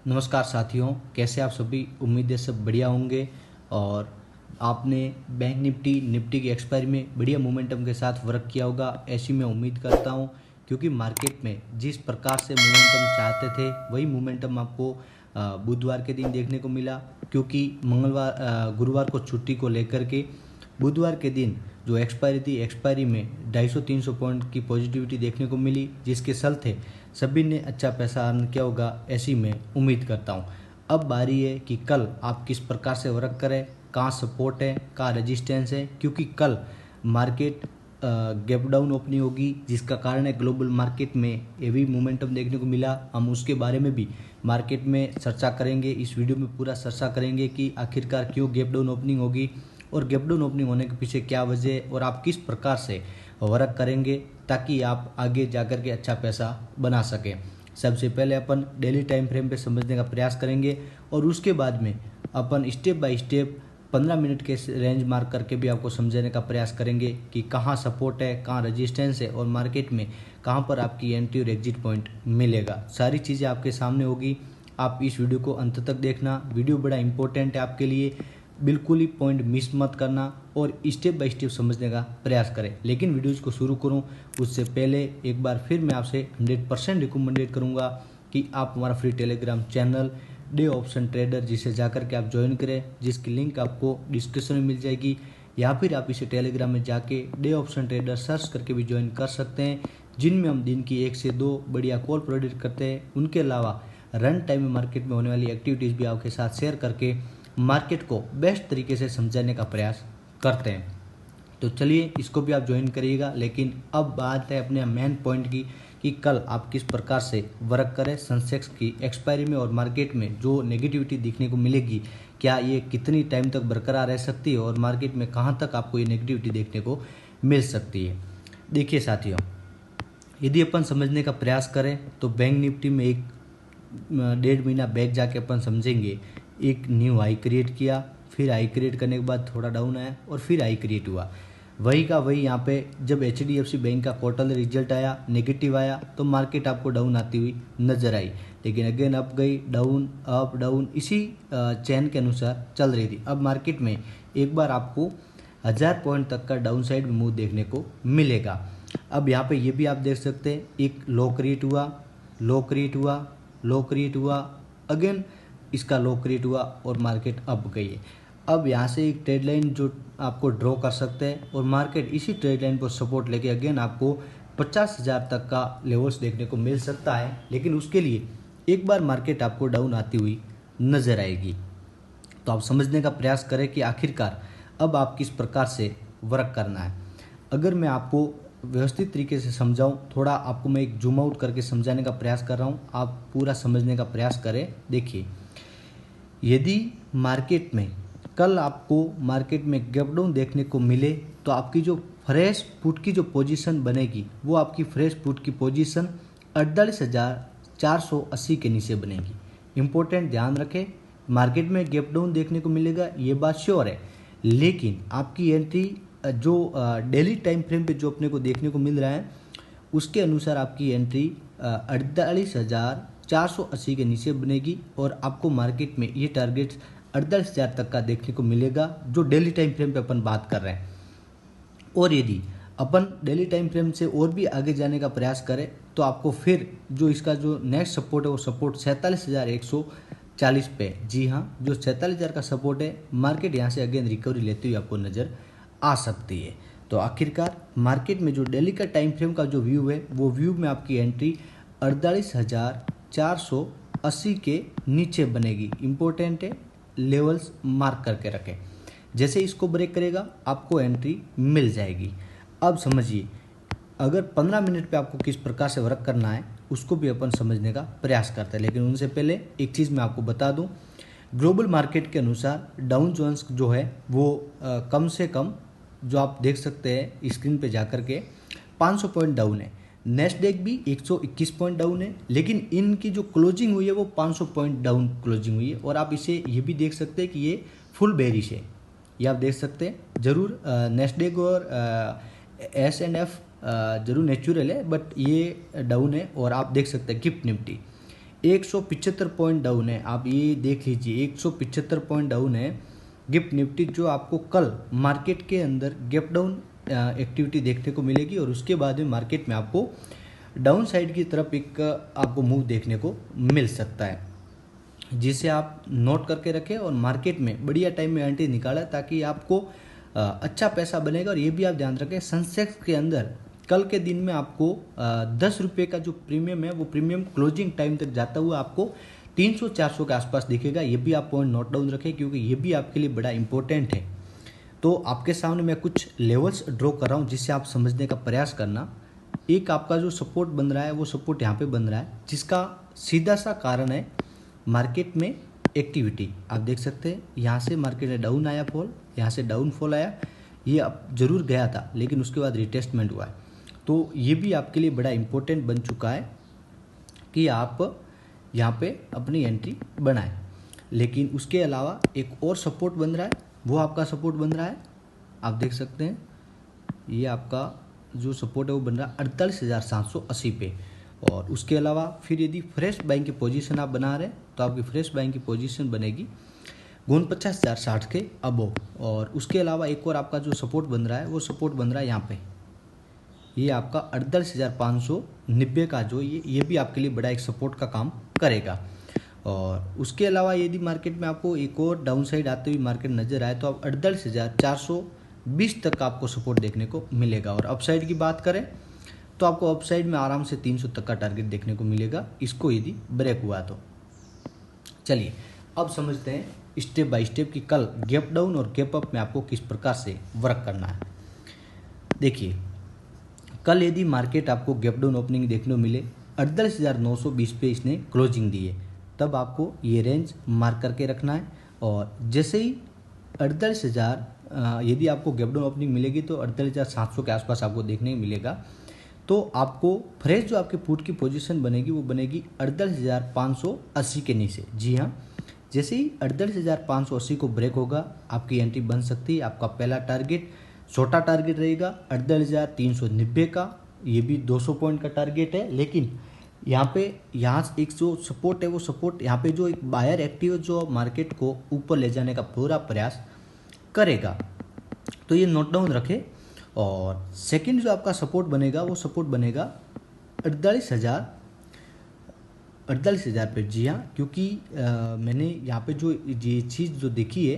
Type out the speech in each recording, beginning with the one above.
नमस्कार साथियों, कैसे आप सभी। उम्मीद है सब बढ़िया होंगे और आपने बैंक निफ्टी की एक्सपायरी में बढ़िया मोमेंटम के साथ वर्क किया होगा, ऐसी मैं उम्मीद करता हूं। क्योंकि मार्केट में जिस प्रकार से मोमेंटम चाहते थे वही मोमेंटम आपको बुधवार के दिन देखने को मिला। क्योंकि गुरुवार को छुट्टी को लेकर के बुधवार के दिन जो एक्सपायरी थी, एक्सपायरी में 250-300 पॉइंट की पॉजिटिविटी देखने को मिली, जिसके चलते सभी ने अच्छा पैसा अर्न किया होगा, ऐसी मैं उम्मीद करता हूँ। अब बारी है कि कल आप किस प्रकार से वर्क करें, कहाँ सपोर्ट है, कहाँ रेजिस्टेंस है। क्योंकि कल मार्केट गैप डाउन ओपनिंग होगी, जिसका कारण है ग्लोबल मार्केट में हेवी मोमेंटम देखने को मिला। हम उसके बारे में भी मार्केट में चर्चा करेंगे, इस वीडियो में पूरा चर्चा करेंगे कि आखिरकार क्यों गैप डाउन ओपनिंग होगी और गैप डाउन ओपनिंग होने के पीछे क्या वजह है और आप किस प्रकार से वर्क करेंगे ताकि आप आगे जाकर के अच्छा पैसा बना सकें। सबसे पहले अपन डेली टाइम फ्रेम पे समझने का प्रयास करेंगे और उसके बाद में अपन स्टेप बाय स्टेप 15 मिनट के रेंज मार्क करके भी आपको समझाने का प्रयास करेंगे कि कहाँ सपोर्ट है, कहाँ रेजिस्टेंस है और मार्केट में कहाँ पर आपकी एंट्री और एग्जिट पॉइंट मिलेगा। सारी चीज़ें आपके सामने होगी। आप इस वीडियो को अंत तक देखना, वीडियो बड़ा इंपॉर्टेंट है आपके लिए, बिल्कुल ही पॉइंट मिस मत करना और स्टेप बाय स्टेप समझने का प्रयास करें। लेकिन वीडियोज़ को शुरू करूं उससे पहले एक बार फिर मैं आपसे 100% रिकमेंडेड करूंगा कि आप हमारा free Telegram channel day option trader जिसे जाकर के आप ज्वाइन करें, जिसकी लिंक आपको डिस्क्रिप्शन में मिल जाएगी, या फिर आप इसे टेलीग्राम में जाके डे ऑप्शन ट्रेडर सर्च करके भी ज्वाइन कर सकते हैं, जिनमें हम दिन की 1 से 2 बढ़िया कॉल प्रोवाइड करते हैं। उनके अलावा रन टाइम में मार्केट में होने वाली एक्टिविटीज़ भी आपके साथ शेयर करके मार्केट को बेस्ट तरीके से समझाने का प्रयास करते हैं। तो चलिए इसको भी आप ज्वाइन करिएगा। लेकिन अब बात है अपने मेन पॉइंट की कि कल आप किस प्रकार से वर्क करें सेंसेक्स की एक्सपायरी में और मार्केट में जो नेगेटिविटी दिखने को मिलेगी, क्या ये कितनी टाइम तक बरकरार रह सकती है और मार्केट में कहाँ तक आपको ये नेगेटिविटी देखने को मिल सकती है। देखिए साथियों, यदि अपन समझने का प्रयास करें तो बैंक निफ्टी में एक 1.5 महीना बैक जाके अपन समझेंगे, एक न्यू हाई क्रिएट किया, फिर हाई क्रिएट करने के बाद थोड़ा डाउन आया और फिर हाई क्रिएट हुआ। वही का वही यहाँ पे जब HDFC बैंक का क्वार्टरली रिजल्ट आया, नेगेटिव आया, तो मार्केट आपको डाउन आती हुई नजर आई। लेकिन अगेन अप गई, डाउन अप डाउन, इसी चैन के अनुसार चल रही थी। अब मार्केट में एक बार आपको 1000 पॉइंट तक का डाउन साइड मूव देखने को मिलेगा। अब यहाँ पे ये भी आप देख सकते हैं, एक लो क्रिएट हुआ, लो क्रिएट हुआ, लो क्रिएट हुआ, अगेन इसका लो क्रिएट हुआ और मार्केट अप गई है। अब यहाँ से एक ट्रेड लाइन जो आपको ड्रॉ कर सकते हैं और मार्केट इसी ट्रेड लाइन पर सपोर्ट लेके अगेन आपको 50,000 तक का लेवल्स देखने को मिल सकता है। लेकिन उसके लिए एक बार मार्केट आपको डाउन आती हुई नजर आएगी। तो आप समझने का प्रयास करें कि आखिरकार अब आप किस प्रकार से वर्क करना है। अगर मैं आपको व्यवस्थित तरीके से समझाऊं, थोड़ा आपको मैं एक जूम आउट करके समझाने का प्रयास कर रहा हूं, आप पूरा समझने का प्रयास करें। देखिए, यदि मार्केट में कल आपको मार्केट में गैप डाउन देखने को मिले तो आपकी जो फ्रेश पुट की जो पोजीशन बनेगी वो आपकी फ्रेश पुट की पोजीशन 48,480 के नीचे बनेगी। इंपॉर्टेंट ध्यान रखें, मार्केट में गैप डाउन देखने को मिलेगा ये बात श्योर है, लेकिन आपकी एंट्री जो डेली टाइम फ्रेम पे जो अपने को देखने को मिल रहा है उसके अनुसार आपकी एंट्री 48,480 के नीचे बनेगी और आपको मार्केट में ये टारगेट 48,000 तक का देखने को मिलेगा, जो डेली टाइम फ्रेम पे अपन बात कर रहे हैं। और यदि अपन डेली टाइम फ्रेम से और भी आगे जाने का प्रयास करें तो आपको फिर जो इसका जो नेक्स्ट सपोर्ट है वो सपोर्ट 47,140 पे, जी हाँ, जो 47,000 का सपोर्ट है, मार्केट यहाँ से अगेन रिकवरी लेती हुई आपको नज़र आ सकती है। तो आखिरकार मार्केट में जो डेली का टाइम फ्रेम का जो व्यू है वो व्यू में आपकी एंट्री 48,480 के नीचे बनेगी। इंपॉर्टेंट है, लेवल्स मार्क करके रखें। जैसे इसको ब्रेक करेगा आपको एंट्री मिल जाएगी। अब समझिए, अगर 15 मिनट पे आपको किस प्रकार से वर्क करना है उसको भी अपन समझने का प्रयास करते हैं। लेकिन उनसे पहले एक चीज़ मैं आपको बता दूं, ग्लोबल मार्केट के अनुसार डाउन जोन्स जो है वो कम से कम, जो आप देख सकते हैं स्क्रीन पे जाकर के, 500 पॉइंट डाउन है। नेस्डेक भी 121 पॉइंट डाउन है, लेकिन इनकी जो क्लोजिंग हुई है वो 500 पॉइंट डाउन क्लोजिंग हुई है। और आप इसे ये भी देख सकते हैं कि ये फुल बेरिश है, ये आप देख सकते हैं। जरूर नेस्डेक और SNF जरूर नेचुरल है, बट ये डाउन है। और आप देख सकते हैं गिफ्ट निफ्टी 175 पॉइंट डाउन है, आप ये देख लीजिए 175 पॉइंट डाउन है गिफ्ट निफ्टी, जो आपको कल मार्केट के अंदर गैप डाउन एक्टिविटी देखने को मिलेगी और उसके बाद में मार्केट में आपको डाउन साइड की तरफ एक आपको मूव देखने को मिल सकता है, जिसे आप नोट करके रखें और मार्केट में बढ़िया टाइम में एंट्री निकालें ताकि आपको अच्छा पैसा बनेगा। और ये भी आप ध्यान रखें सेंसेक्स के अंदर कल के दिन में आपको 10 रुपये का जो प्रीमियम है वो प्रीमियम क्लोजिंग टाइम तक जाता हुआ आपको 300-400 के आसपास दिखेगा। ये भी आप पॉइंट नोट डाउन रखें क्योंकि ये भी आपके लिए बड़ा इंपॉर्टेंट है। तो आपके सामने मैं कुछ लेवल्स ड्रॉ कर रहा हूँ जिससे आप समझने का प्रयास करना। एक आपका जो सपोर्ट बन रहा है वो सपोर्ट यहाँ पे बन रहा है, जिसका सीधा सा कारण है मार्केट में एक्टिविटी। आप देख सकते हैं यहाँ से मार्केट में डाउन आया फॉल, यहाँ से डाउन फॉल आया, ये अब जरूर गया था लेकिन उसके बाद रिटेस्टमेंट हुआ है। तो ये भी आपके लिए बड़ा इंपॉर्टेंट बन चुका है कि आप यहाँ पे अपनी एंट्री बनाएं। लेकिन उसके अलावा एक और सपोर्ट बन रहा है, वो आपका सपोर्ट बन रहा है, आप देख सकते हैं ये आपका जो सपोर्ट है वो बन रहा है 48,780 पे। और उसके अलावा फिर यदि फ्रेश बाइंग की पोजीशन आप बना रहे हैं तो आपकी फ्रेश बाइंग की पोजीशन बनेगी 49,060 के अबो। और उसके अलावा एक और आपका जो सपोर्ट बन रहा है वो सपोर्ट बन रहा है यहाँ पे, ये आपका 48,590 का जो ये भी आपके लिए बड़ा एक सपोर्ट का काम करेगा। और उसके अलावा यदि मार्केट में आपको एक और डाउन साइड आते हुए मार्केट नजर आए तो आप 48,420 तक का आपको सपोर्ट देखने को मिलेगा। और अपसाइड की बात करें तो आपको अपसाइड में आराम से 300 तक का टारगेट देखने को मिलेगा, इसको यदि ब्रेक हुआ तो। चलिए अब समझते हैं स्टेप बाय स्टेप कि कल गैप डाउन और गैप अप में आपको किस प्रकार से वर्क करना है। देखिए कल यदि मार्केट आपको गैप डाउन ओपनिंग देखने को मिले 48,920 पे इसने क्लोजिंग दी है, तब आपको ये रेंज मार्क करके रखना है। और जैसे ही 48,000 यदि आपको गैप डाउन ओपनिंग मिलेगी तो 48,700 के आसपास आपको देखने को मिलेगा। तो आपको फ्रेश जो आपकी पुट की पोजीशन बनेगी वो बनेगी 48,580 के नीचे। जी हाँ, जैसे ही 48,580 को ब्रेक होगा आपकी एंट्री बन सकती है। आपका पहला टारगेट छोटा टारगेट रहेगा 48,390 का, ये भी 200 पॉइंट का टारगेट है। लेकिन यहाँ एक जो सपोर्ट है वो सपोर्ट यहाँ पे जो एक बायर एक्टिव जो मार्केट को ऊपर ले जाने का पूरा प्रयास करेगा, तो ये नोट डाउन रखें। और सेकंड जो आपका सपोर्ट बनेगा वो सपोर्ट बनेगा 48,000 पे। जी हाँ, क्योंकि मैंने यहाँ पे जो ये चीज़ जो देखी है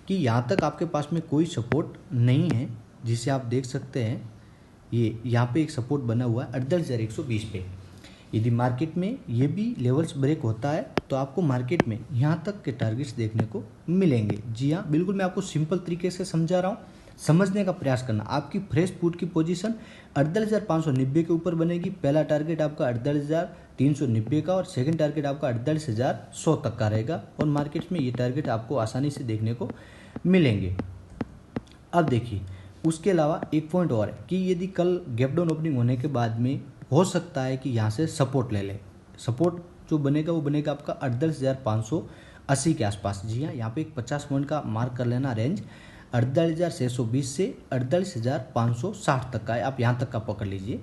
कि यहाँ तक आपके पास में कोई सपोर्ट नहीं है, जिसे आप देख सकते हैं ये यहाँ पे एक सपोर्ट बना हुआ है 48,120 पे। यदि मार्केट में ये भी लेवल्स ब्रेक होता है तो आपको मार्केट में यहाँ तक के टारगेट्स देखने को मिलेंगे। जी हाँ, बिल्कुल मैं आपको सिंपल तरीके से समझा रहा हूँ, समझने का प्रयास करना। आपकी फ्रेश पुट की पोजीशन 48,590 के ऊपर बनेगी। पहला टारगेट आपका 48,390 का और सेकंड टारगेट आपका 48,100 तक का रहेगा। और मार्केट में ये टारगेट आपको आसानी से देखने को मिलेंगे। अब देखिए उसके अलावा एक पॉइंट और है कि यदि कल गैप डाउन ओपनिंग होने के बाद में हो सकता है कि यहाँ से सपोर्ट ले ले। सपोर्ट जो बनेगा वो बनेगा आपका 48,580 के आसपास। जी हाँ, यहाँ पे एक 50 पॉइंट का मार्क कर लेना रेंज 48,620 से 48,560 तक का है, आप यहाँ तक का पकड़ लीजिए।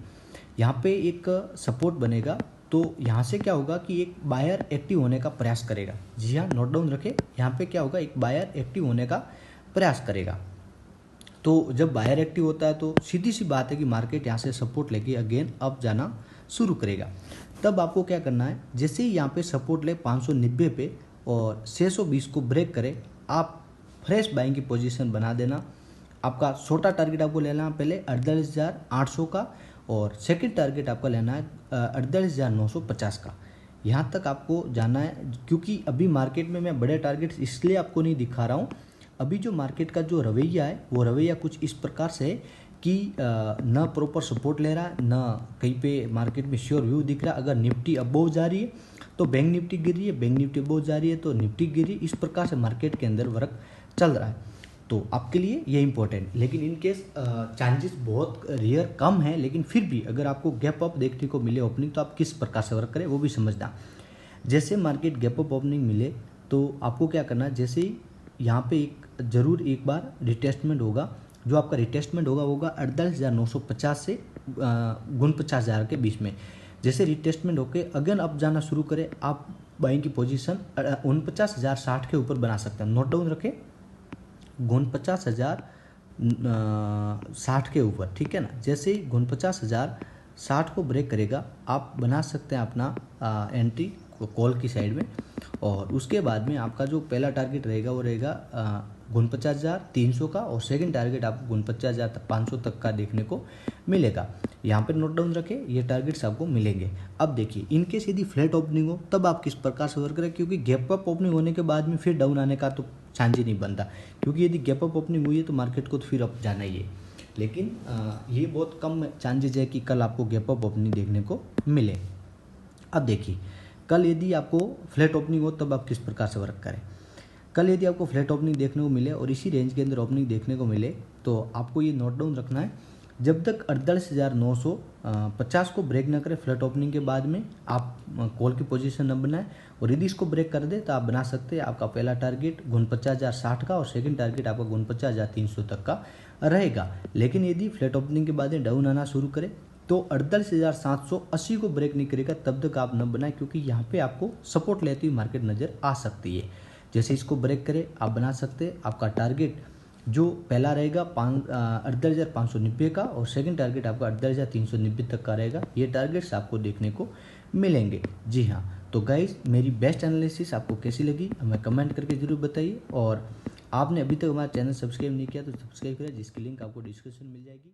यहाँ पे एक सपोर्ट बनेगा तो यहाँ से क्या होगा कि एक बायर एक्टिव होने का प्रयास करेगा। जी हाँ, नोट डाउन रखें, यहाँ पे क्या होगा एक बायर एक्टिव होने का प्रयास करेगा। तो जब बायर एक्टिव होता है तो सीधी सी बात है कि मार्केट यहाँ से सपोर्ट लेके अगेन अप जाना शुरू करेगा। तब आपको क्या करना है, जैसे ही यहाँ पे सपोर्ट ले 590 पे और 620 को ब्रेक करे, आप फ्रेश बाइंग की पोजीशन बना देना। आपका छोटा टारगेट आपको लेना है पहले 48,800 का और सेकंड टारगेट आपका लेना है 48,950 का। यहाँ तक आपको जाना है, क्योंकि अभी मार्केट में मैं बड़े टारगेट्स इसलिए आपको नहीं दिखा रहा हूँ। अभी जो मार्केट का जो रवैया है वो रवैया कुछ इस प्रकार से है कि न प्रॉपर सपोर्ट ले रहा है, न कहीं पे मार्केट में श्योर व्यू दिख रहा है। अगर निफ्टी अबोव जा रही है तो बैंक निफ्टी गिर रही है, बैंक निफ्टी अबोव जा रही है तो निफ्टी गिर रही है। इस प्रकार से मार्केट के अंदर वर्क चल रहा है। तो आपके लिए ये इंपॉर्टेंट, लेकिन इन केस चांसेस बहुत रेयर कम है, लेकिन फिर भी अगर आपको गैप अप देखने को मिले ओपनिंग तो आप किस प्रकार से वर्क करें वो भी समझना। जैसे मार्केट गैप अप ओपनिंग मिले तो आपको क्या करना है, जैसे ही यहाँ पे जरूर एक बार रिटेस्टमेंट होगा। जो आपका रिटेस्टमेंट होगा 48,950 से 49,000 के बीच में। जैसे रिटेस्टमेंट होके अगेन अप जाना शुरू करे, आप बाइंग की पोजीशन 49,060 के ऊपर बना सकते हैं। नोट डाउन रखें, 49,060 के ऊपर, ठीक है ना। जैसे ही 49,060 को ब्रेक करेगा, आप बना सकते हैं अपना एंट्री कॉल की साइड में। और उसके बाद में आपका जो पहला टारगेट रहेगा वो रहेगा 49,300 का, और सेकंड टारगेट आपको 49,500 तक का देखने को मिलेगा। यहाँ पर नोट डाउन रखें, ये टारगेट्स आपको मिलेंगे। अब देखिए, इनकेस यदि फ्लैट ओपनिंग हो तब आप किस प्रकार से वर्क करें, क्योंकि गैप अप ओपनिंग होने के बाद में फिर डाउन आने का तो चांस ही नहीं बनता, क्योंकि यदि गैप अप ओपनिंग हुई है तो मार्केट को तो फिर अप जाना ही है। लेकिन ये बहुत कम चांसेज है कि कल आपको गैप अप ओपनिंग देखने को मिले। अब देखिए, कल यदि आपको फ्लैट ओपनिंग हो तब आप किस प्रकार से वर्क करें। कल यदि आपको फ्लैट ओपनिंग देखने को मिले और इसी रेंज के अंदर ओपनिंग देखने को मिले, तो आपको ये नोट डाउन रखना है, जब तक 48,950 को ब्रेक ना करे फ्लैट ओपनिंग के बाद में, आप कॉल की पोजीशन न बनाए। और यदि इसको ब्रेक कर दे तो आप बना सकते हैं, आपका पहला टारगेट 49,060 का और सेकंड टारगेट आपका 49,300 तक का रहेगा। लेकिन यदि फ्लैट ओपनिंग के बाद में डाउन आना शुरू करे तो 48,780 को ब्रेक नहीं करेगा तब तक आप न बनाए, क्योंकि यहाँ पे आपको सपोर्ट लेती हुई मार्केट नज़र आ सकती है। जैसे इसको ब्रेक करे आप बना सकते हैं, आपका टारगेट जो पहला रहेगा 48,590 का, और सेकंड टारगेट आपका 48,390 तक का रहेगा। ये टारगेट्स आपको देखने को मिलेंगे। जी हाँ, तो गाइस, मेरी बेस्ट एनालिसिस आपको कैसी लगी हमें कमेंट करके ज़रूर बताइए। और आपने अभी तक हमारा चैनल सब्सक्राइब नहीं किया तो सब्सक्राइब करें, जिसकी लिंक आपको डिस्क्रिप्शन मिल जाएगी।